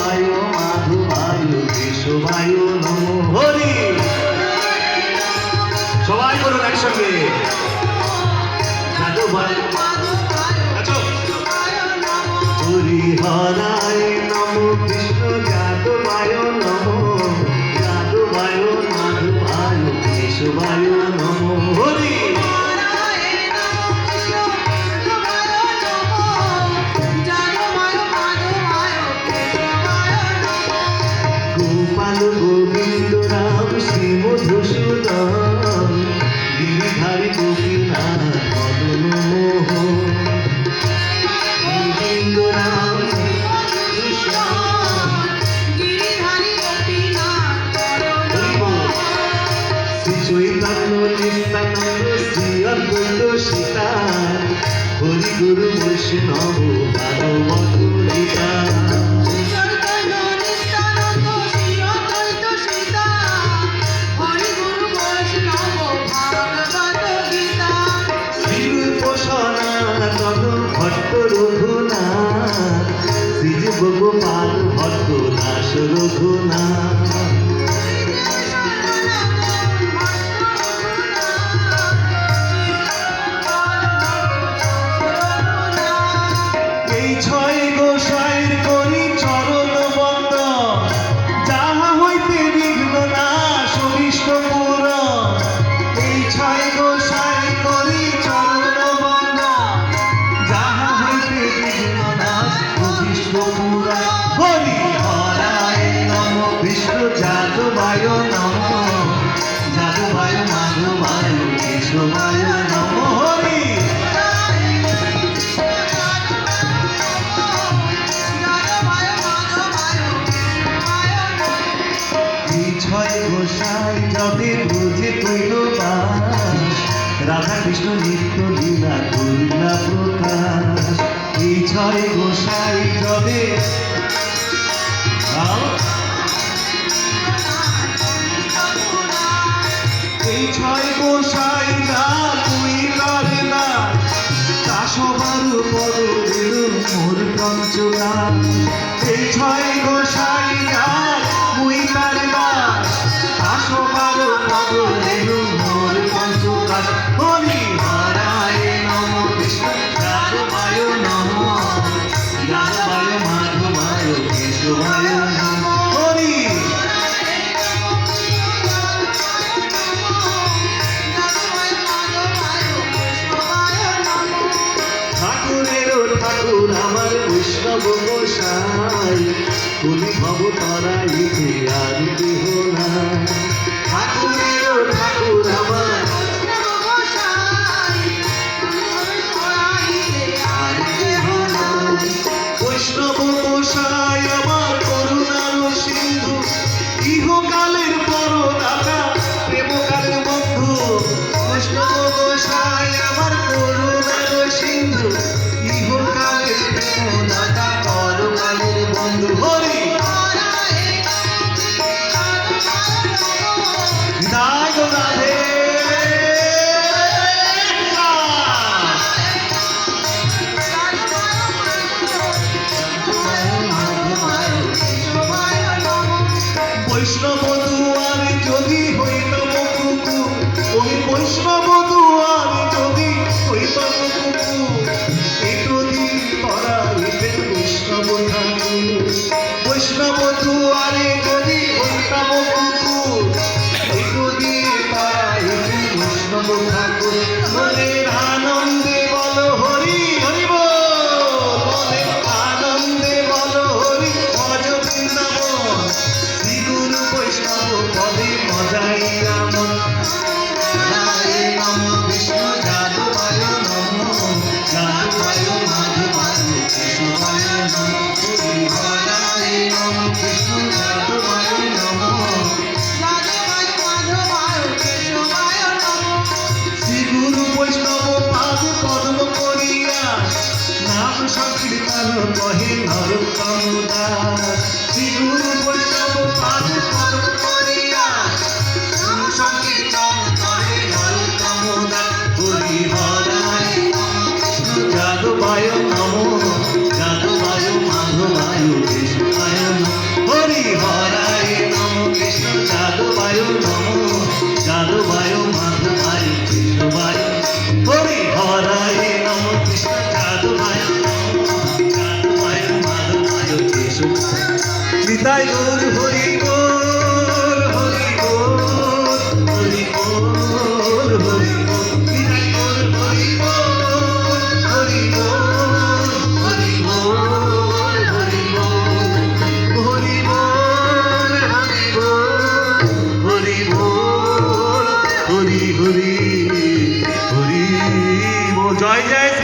যাদবায় মাধবায় কেশবায় নমো হরি। সবাই বলুন একসঙ্গে যাদবায় হরিহরায় নমো কৃষ্ণ যাদবায় নমো যাদবায় মাধবায় কেশবায় নমো হরি। গোপাল গোবিন্দ রাম শ্রী মধুসূদন গিরিধারী গোপীনাথ মদন মোহন গোবিন্দ রাম শ্রী চৈতন্য নিত্যানন্দ শ্রী অদ্বৈত সীতা হরি গুরু বৈষ্ণব ভাগবত গীতা। রঘুনাথ শ্রী গোপাল ভট্ট দাস রঘুনাথ। এই ছয় গোসাইর করি চরণ বন্দন যাহা হইতে বিঘ্ন নাশ অভীষ্ট পূরণ। এই ছয় গোসাই করি চরণ বন্দন যাহা হইতে বিঘ্ন নাশ অভীষ্ট পূরণ। হরিহরায় নমো বিষ্ণু যাদবায় নমো যাদবায় মাধবায় কেশবায় নমো হরি। ছয় গোসাই যবে বুঝে কইল বাস রাধা কৃষ্ণ নিত্য লীলা করুণা প্রকাশ। এই ছয় গোসাই যবে এই ছয় গোসাই না তুই করে না তা সবার পদ দিল মোর পঞ্চদাস। এই ছয় গোসাই না মুই তার দাস তা সবার পদ দিল মোর পঞ্চদাস। হরিহরায় নমো কৃষ্ণ যাদবায় নমো যাদবায় মাধবায় কেশবায় নমো হরি। ঠাকুরেরও ঠাকুর আমার বৈষ্ণব গোসাই কলি ভব তরাইতে আর কেহ নাই। ঠাকুরেরও ঠাকুর আমার বৈষ্ণব গোসাই আমার করুণার সিন্ধু ইহকালের পরদাতা প্রেমকালের বন্ধু। বৈষ্ণব গোসাই আমার করুণার সিন্ধু ইহকালের প্রেমদাতা পরকালের বন্ধু হরি। রাধে বৈষ্ণব দুয়ারে যদি হইতম কুকুর ওই বৈষ্ণব দুয়ারে যদি হইতম কুকুর এতদিন করা হইতেন বৈষ্ণব ঠাকুর। বৈষ্ণব দুয়ারে যদি হইতম কুকুর এতদিন করা হইতেন বৈষ্ণব ঠাকুর। মনের আনন্দে বল হরি হরি বল মনের আনন্দে বল হরি ভজ বৃন্দাবন শ্রী গুরু বৈষ্ণব পদে মজাইয়া মন। নমো বিষ্ণু যাদবায় নমো যাদবায় মাধবায় কেশবায় নমো হরিহরায় নমো কৃষ্ণ যাদবায় নমো যাদবায় মাধবায় কেশবায় নমো। শ্রী গুরু বৈষ্ণব পাদ পদ্ম করিয়া নাম সংকীর্তন কহে নরোত্তম দাস। শ্রী গুরু বৈষ্ণব পাদ পদ্ম করিয়া নাম সংকীর্তন কহে নরোত্তম দাস। হরিহরায় যাদবায় নমো যাদবায় মাধবায় কেশবায় নমো। নিতাই গৌর হরি বল হরি বল হরি বল হরি বল নিতাই গৌর হরি বল হরি বল হরি বল হরি বল হরি বল হরি বল হরি হরি হরি বল জয় জয়